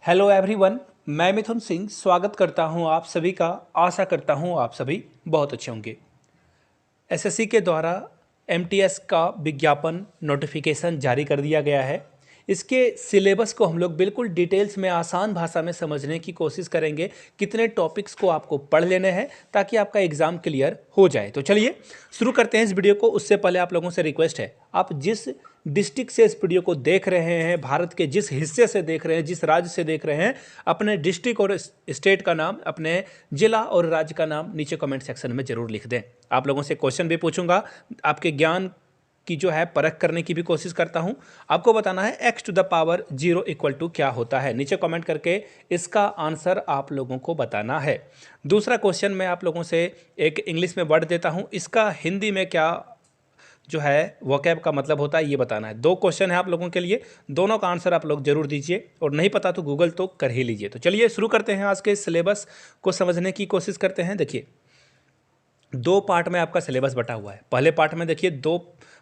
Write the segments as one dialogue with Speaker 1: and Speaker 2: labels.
Speaker 1: Hello everyone, मैं मिथुन सिंह स्वागत करता हूं आप सभी का। आशा करता हूं आप सभी बहुत अच्छे होंगे। एसएससी के द्वारा एमटीएस का विज्ञापन नोटिफिकेशन जारी कर दिया गया है। इसके सिलेबस को हम लोग बिल्कुल डिटेल्स में आसान भाषा में समझने की कोशिश करेंगे। कितने टॉपिक्स को आपको पढ़ लेने हैं ताकि आपका एग्ज़ाम क्लियर हो जाए। तो चलिए शुरू करते हैं इस वीडियो को। उससे पहले आप लोगों से रिक्वेस्ट है, आप जिस डिस्ट्रिक्ट से इस वीडियो को देख रहे हैं, भारत के जिस हिस्से से देख रहे हैं, जिस राज्य से देख रहे हैं, अपने डिस्ट्रिक्ट और स्टेट का नाम, अपने जिला और राज्य का नाम नीचे कमेंट सेक्शन में जरूर लिख दें। आप लोगों से क्वेश्चन भी पूछूंगा, आपके ज्ञान की जो है परख करने की भी कोशिश करता हूं। आपको बताना है x to the power 0 equal to क्या होता है। नीचे कमेंट करके इसका आंसर आप लोगों को बताना है। दूसरा क्वेश्चन मैं आप लोगों से एक इंग्लिश में वर्ड देता हूं, इसका हिंदी में क्या जो है वोकैब का मतलब होता है ये बताना है। 2 क्वेश्चन है आप लोगों के लिए, दोनों का आंसर आप लोग जरूर दीजिए और नहीं पता तो गूगल तो कर ही लीजिए। तो चलिए शुरू करते हैं, आज के सिलेबस को समझने की कोशिश करते हैं। देखिए 2 पार्ट में आपका सिलेबस बटा हुआ है। पहले पार्ट में देखिए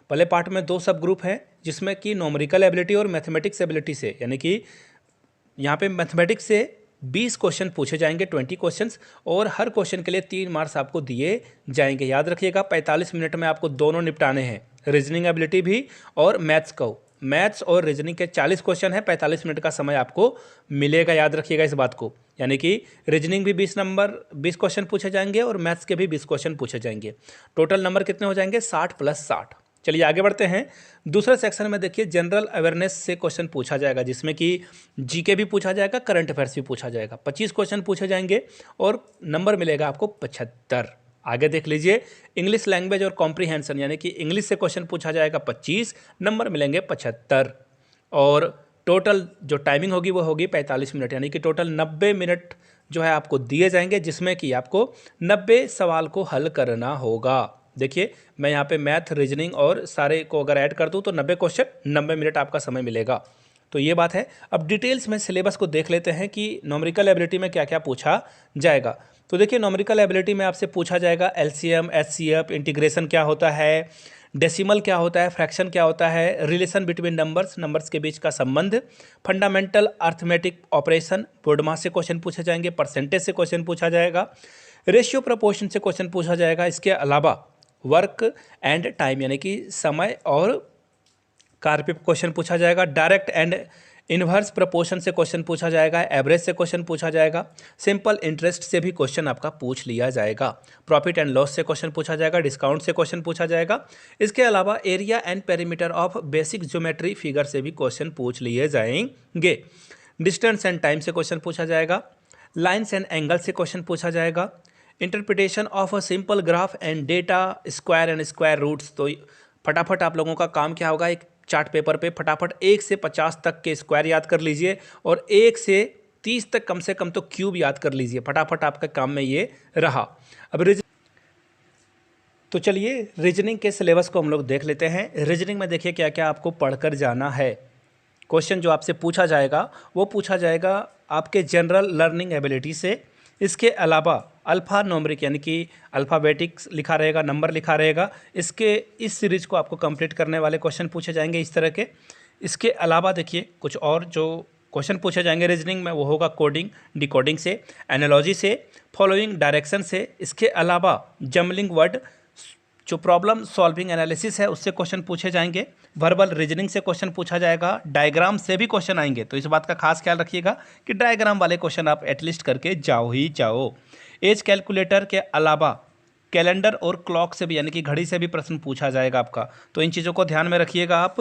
Speaker 1: पहले पार्ट में 2 सब ग्रुप हैं, जिसमें कि न्यूमेरिकल एबिलिटी और मैथमेटिक्स एबिलिटी से, यानी कि यहाँ पे मैथमेटिक्स से 20 क्वेश्चन पूछे जाएंगे, 20 क्वेश्चंस, और हर क्वेश्चन के लिए 3 मार्क्स आपको दिए जाएंगे। याद रखिएगा 45 मिनट में आपको दोनों निपटाने हैं, रीजनिंग एबिलिटी भी और मैथ्स को। मैथ्स और रीजनिंग के 40 क्वेश्चन है, 45 मिनट का समय आपको मिलेगा। याद रखिएगा इस बात को, यानी कि रीजनिंग भी 20 क्वेश्चन पूछे जाएंगे और मैथ्स के भी 20 क्वेश्चन पूछे जाएंगे। टोटल नंबर कितने हो जाएंगे? 60 + 60। चलिए आगे बढ़ते हैं। दूसरे सेक्शन में देखिए जनरल अवेयरनेस से क्वेश्चन पूछा जाएगा, जिसमें कि जीके भी पूछा जाएगा, करंट अफेयर्स भी पूछा जाएगा। 25 क्वेश्चन पूछे जाएंगे और नंबर मिलेगा आपको 75। आगे देख लीजिए इंग्लिश लैंग्वेज और कॉम्प्रीहेंशन, यानी कि इंग्लिश से क्वेश्चन पूछा जाएगा 25, नंबर मिलेंगे 75, और टोटल जो टाइमिंग होगी वो होगी 45 मिनट, यानी कि टोटल 90 मिनट जो है आपको दिए जाएंगे, जिसमें कि आपको 90 सवाल को हल करना होगा। देखिए मैं यहाँ पे मैथ, रीजनिंग और सारे को अगर ऐड कर दूँ तो 90 क्वेश्चन, 90 मिनट आपका समय मिलेगा। तो ये बात है। अब डिटेल्स में सिलेबस को देख लेते हैं कि न्यूमेरिकल एबिलिटी में क्या क्या पूछा जाएगा। तो देखिए न्यूमेरिकल एबिलिटी में आपसे पूछा जाएगा एलसीएम, एचसीएफ, इंटीग्रेशन क्या होता है, डेसिमल क्या होता है, फ्रैक्शन क्या होता है, रिलेशन बिटवीन नंबर्स, नंबर्स के बीच का संबंध, फंडामेंटल अर्थमेटिक ऑपरेशन, बोर्डमास से क्वेश्चन पूछे जाएंगे, परसेंटेज से क्वेश्चन पूछा जाएगा, रेशियो प्रपोर्शन से क्वेश्चन पूछा जाएगा। इसके अलावा वर्क एंड टाइम, यानी कि समय और कार्य पे क्वेश्चन पूछा जाएगा, डायरेक्ट एंड इनवर्स प्रपोर्शन से क्वेश्चन पूछा जाएगा, एवरेज से क्वेश्चन पूछा जाएगा, सिंपल इंटरेस्ट से भी क्वेश्चन आपका पूछ लिया जाएगा, प्रॉफिट एंड लॉस से क्वेश्चन पूछा जाएगा, डिस्काउंट से क्वेश्चन पूछा जाएगा। इसके अलावा area and perimeter of basic geometry figure से भी क्वेश्चन पूछ लिए जाएंगे, डिस्टेंस एंड टाइम से क्वेश्चन पूछा जाएगा, लाइन्स एंड एंगल से क्वेश्चन पूछा जाएगा, interpretation of a simple graph and data square and square roots. तो फटाफट आप लोगों का काम क्या होगा, एक चार्ट पेपर पे फटाफट 1 से 50 तक के स्क्वायर याद कर लीजिए और 1 से 30 तक कम से कम तो क्यूब याद कर लीजिए। फटाफट आपका काम में ये रहा। अब तो चलिए रीजनिंग के सिलेबस को हम लोग देख लेते हैं। रीजनिंग में देखिए क्या क्या आपको पढ़कर जाना है। क्वेश्चन जो आपसे पूछा जाएगा वो पूछा जाएगा आपके जनरल लर्निंग एबिलिटी से। इसके अलावा अल्फ़ा न्यूमेरिक, यानी कि अल्फ़ाबेटिक्स लिखा रहेगा, नंबर लिखा रहेगा, इस सीरीज को आपको कंप्लीट करने वाले क्वेश्चन पूछे जाएंगे इस तरह के। इसके अलावा देखिए कुछ और जो क्वेश्चन पूछे जाएंगे रीजनिंग में वो होगा कोडिंग, डिकोडिंग से, एनालॉजी से, फॉलोइंग डायरेक्शन से। इसके अलावा जम्बलिंग वर्ड, जो प्रॉब्लम सॉल्विंग एनालिसिस है उससे क्वेश्चन पूछे जाएंगे, वर्बल रीजनिंग से क्वेश्चन पूछा जाएगा, डायग्राम से भी क्वेश्चन आएंगे। तो इस बात का खास ख्याल रखिएगा कि डायग्राम वाले क्वेश्चन आप एटलीस्ट करके जाओ ही जाओ। एज कैलकुलेटर के अलावा कैलेंडर और क्लॉक से भी, यानी कि घड़ी से भी प्रश्न पूछा जाएगा आपका। तो इन चीज़ों को ध्यान में रखिएगा आप।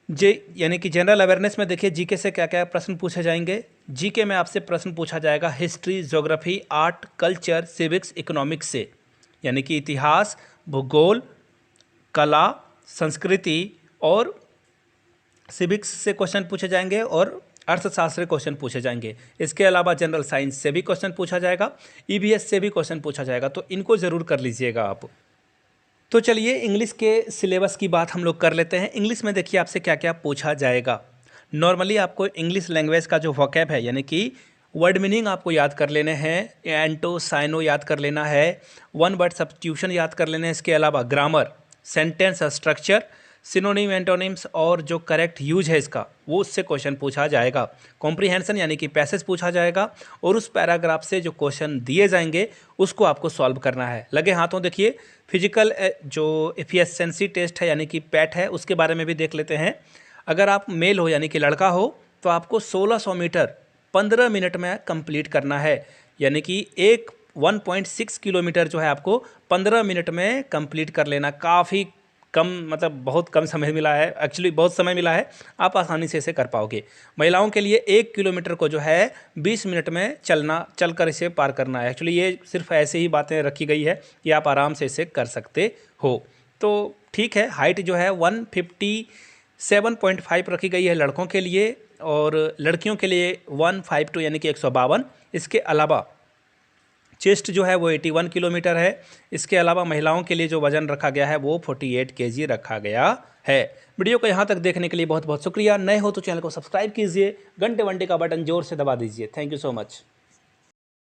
Speaker 1: यानी कि जनरल अवेयरनेस में देखिए जीके से क्या क्या प्रश्न पूछे जाएंगे। जीके में आपसे प्रश्न पूछा जाएगा history, geography, art, culture, civics, economics से, यानी कि इतिहास, भूगोल, कला, संस्कृति और सिविक्स से क्वेश्चन पूछे जाएंगे और अर्थशास्त्र क्वेश्चन पूछे जाएंगे। इसके अलावा जनरल साइंस से भी क्वेश्चन पूछा जाएगा, ईवीएस से भी क्वेश्चन पूछा जाएगा। तो इनको ज़रूर कर लीजिएगा आप। तो चलिए इंग्लिश के सिलेबस की बात हम लोग कर लेते हैं। इंग्लिश में देखिए आपसे क्या क्या पूछा जाएगा। नॉर्मली आपको इंग्लिश लैंग्वेज का जो वोकैब है, यानी कि वर्ड मीनिंग आपको याद कर लेने हैं, एंटो साइनो याद कर लेना है, वन वर्ड सब्स्टिट्यूशन याद कर लेने हैं। इसके अलावा grammar, sentence structure, synonym, antonyms और जो करेक्ट यूज है इसका वो उससे क्वेश्चन पूछा जाएगा। कॉम्प्रीहेंशन यानी कि पैसेज पूछा जाएगा और उस पैराग्राफ से जो क्वेश्चन दिए जाएंगे उसको आपको सॉल्व करना है। लगे हाथों देखिए, फिजिकल जो एफिशिएंसी टेस्ट है यानी कि पैट है उसके बारे में भी देख लेते हैं। अगर आप मेल हो यानी कि लड़का हो तो आपको 1600 मीटर 15 मिनट में कंप्लीट करना है, यानी कि 1.6 किलोमीटर जो है आपको 15 मिनट में कंप्लीट कर लेना। काफ़ी कम, मतलब बहुत कम समय मिला है, एक्चुअली बहुत समय मिला है, आप आसानी से इसे कर पाओगे। महिलाओं के लिए 1 किलोमीटर को जो है 20 मिनट में चलकर इसे पार करना है। एक्चुअली ये सिर्फ ऐसे ही बातें रखी गई है कि आप आराम से इसे कर सकते हो। तो ठीक है, हाइट जो है 157.5 रखी गई है लड़कों के लिए और लड़कियों के लिए 152 यानी कि 152। इसके अलावा चेस्ट जो है वो 81 किलोमीटर है। इसके अलावा महिलाओं के लिए जो वजन रखा गया है वो 48 केजी रखा गया है। वीडियो को यहाँ तक देखने के लिए बहुत बहुत शुक्रिया। नए हो तो चैनल को सब्सक्राइब कीजिए, घंटे वंटे का बटन जोर से दबा दीजिए। Thank you so much.